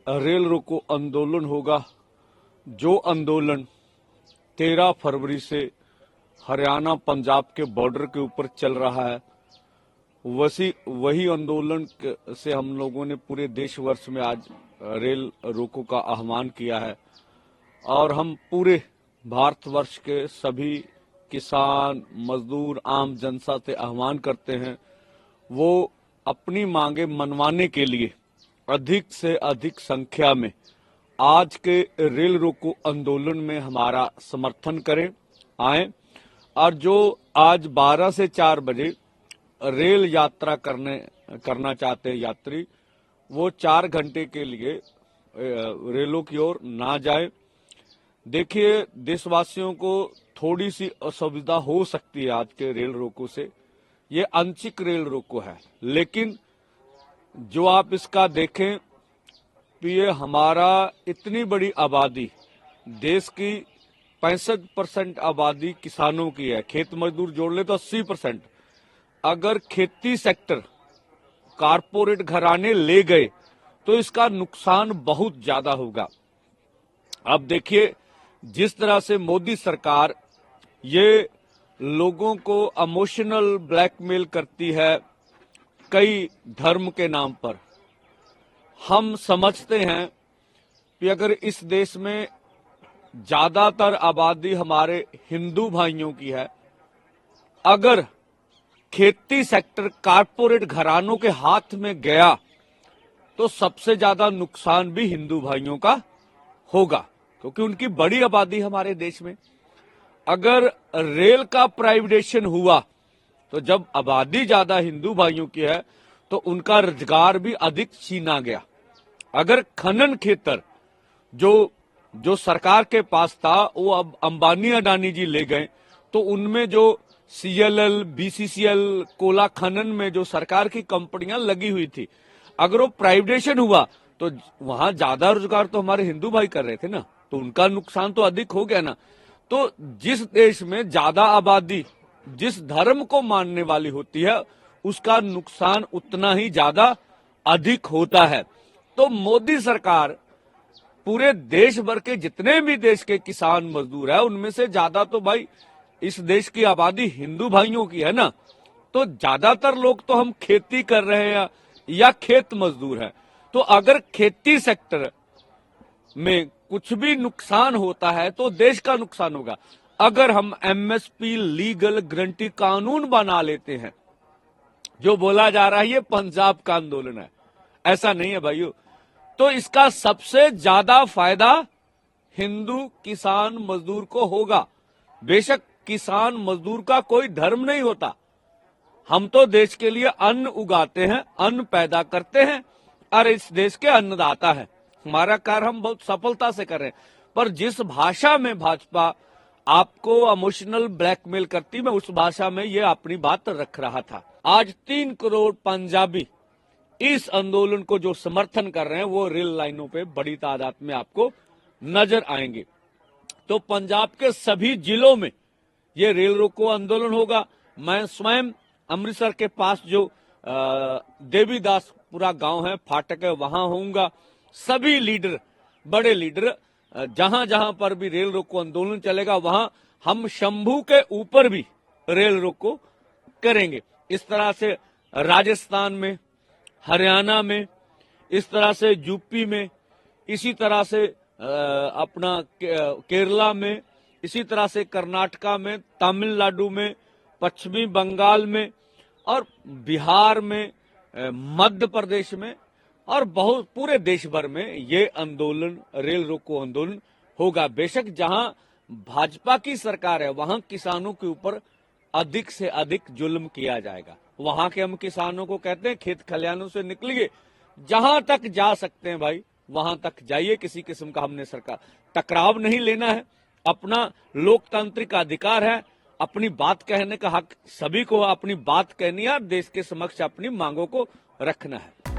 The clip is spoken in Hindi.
रेल रोको आंदोलन होगा। जो आंदोलन 13 फरवरी से हरियाणा पंजाब के बॉर्डर के ऊपर चल रहा है, वही आंदोलन से हम लोगों ने पूरे देश वर्ष में आज रेल रोको का आह्वान किया है। और हम पूरे भारतवर्ष के सभी किसान, मजदूर, आम जनता से आह्वान करते हैं वो अपनी मांगे मनवाने के लिए अधिक से अधिक संख्या में आज के रेल रोको आंदोलन में हमारा समर्थन करें, आए। और जो आज 12 से 4 बजे रेल यात्रा करना चाहते हैं यात्री, वो 4 घंटे के लिए रेलों की ओर ना जाए। देखिए, देशवासियों को थोड़ी सी असुविधा हो सकती है आज के रेल रोको से। ये आंशिक रेल रोको है, लेकिन जो आप इसका देखें तो ये हमारा इतनी बड़ी आबादी, देश की 65% आबादी किसानों की है। खेत मजदूर जोड़ ले तो 80%। अगर खेती सेक्टर कारपोरेट घराने ले गए तो इसका नुकसान बहुत ज्यादा होगा। अब देखिए, जिस तरह से मोदी सरकार ये लोगों को इमोशनल ब्लैकमेल करती है कई धर्म के नाम पर, हम समझते हैं कि अगर इस देश में ज्यादातर आबादी हमारे हिंदू भाइयों की है, अगर खेती सेक्टर कारपोरेट घरानों के हाथ में गया तो सबसे ज्यादा नुकसान भी हिंदू भाइयों का होगा, क्योंकि उनकी बड़ी आबादी हमारे देश में। अगर रेल का प्राइवेटाइजेशन हुआ तो जब आबादी ज्यादा हिंदू भाइयों की है तो उनका रोजगार भी अधिक छीना गया। अगर खनन क्षेत्र जो सरकार के पास था वो अब अंबानी अडानी जी ले गए, तो उनमें जो सीएलएल, बीसीसीएल, कोला खनन में जो सरकार की कंपनियां लगी हुई थी, अगर वो प्राइवेटाइजेशन हुआ तो वहां ज्यादा रोजगार तो हमारे हिंदू भाई कर रहे थे ना, तो उनका नुकसान तो अधिक हो गया ना। तो जिस देश में ज्यादा आबादी जिस धर्म को मानने वाली होती है उसका नुकसान उतना ही ज्यादा अधिक होता है। तो मोदी सरकार पूरे देश भर के जितने भी देश के किसान मजदूर है उनमें से ज्यादा तो भाई इस देश की आबादी हिंदू भाइयों की है ना, तो ज्यादातर लोग तो हम खेती कर रहे हैं या खेत मजदूर है। तो अगर खेती सेक्टर में कुछ भी नुकसान होता है तो देश का नुकसान होगा। अगर हम एमएसपी लीगल गारंटी कानून बना लेते हैं, जो बोला जा रहा है ये पंजाब का आंदोलन है, ऐसा नहीं है भाइयों, तो इसका सबसे ज्यादा फायदा हिंदू किसान मजदूर को होगा। बेशक किसान मजदूर का कोई धर्म नहीं होता, हम तो देश के लिए अन्न उगाते हैं, अन्न पैदा करते हैं और इस देश के अन्नदाता हैं। हमारा कार्य हम बहुत सफलता से कर रहे हैं। पर जिस भाषा में भाजपा आपको इमोशनल ब्लैकमेल करती, मैं उस भाषा में ये अपनी बात रख रहा था। आज 3 करोड़ पंजाबी इस आंदोलन को जो समर्थन कर रहे हैं वो रेल लाइनों पे बड़ी तादाद में आपको नजर आएंगे। तो पंजाब के सभी जिलों में ये रेल रोको आंदोलन होगा। मैं स्वयं अमृतसर के पास जो देवीदासपुरा गांव है, फाटक है, वहां होऊंगा। सभी लीडर, बड़े लीडर, जहां जहां पर भी रेल रोको आंदोलन चलेगा वहां हम शंभू के ऊपर भी रेल रोको करेंगे। इस तरह से राजस्थान में, हरियाणा में, इस तरह से यूपी में, इसी तरह से अपना केरला में, इसी तरह से कर्नाटका में, तमिलनाडु में, पश्चिमी बंगाल में और बिहार में, मध्य प्रदेश में और बहुत पूरे देश भर में ये आंदोलन, रेल रोको आंदोलन होगा। बेशक जहां भाजपा की सरकार है वहां किसानों के ऊपर अधिक से अधिक जुल्म किया जाएगा। वहां के हम किसानों को कहते हैं खेत खलिहानों से निकलिए, जहां तक जा सकते हैं भाई वहां तक जाइए। किसी किस्म का हमने सरकार टकराव नहीं लेना है, अपना लोकतांत्रिक अधिकार है, अपनी बात कहने का हक सभी को अपनी बात कहनी है, देश के समक्ष अपनी मांगों को रखना है।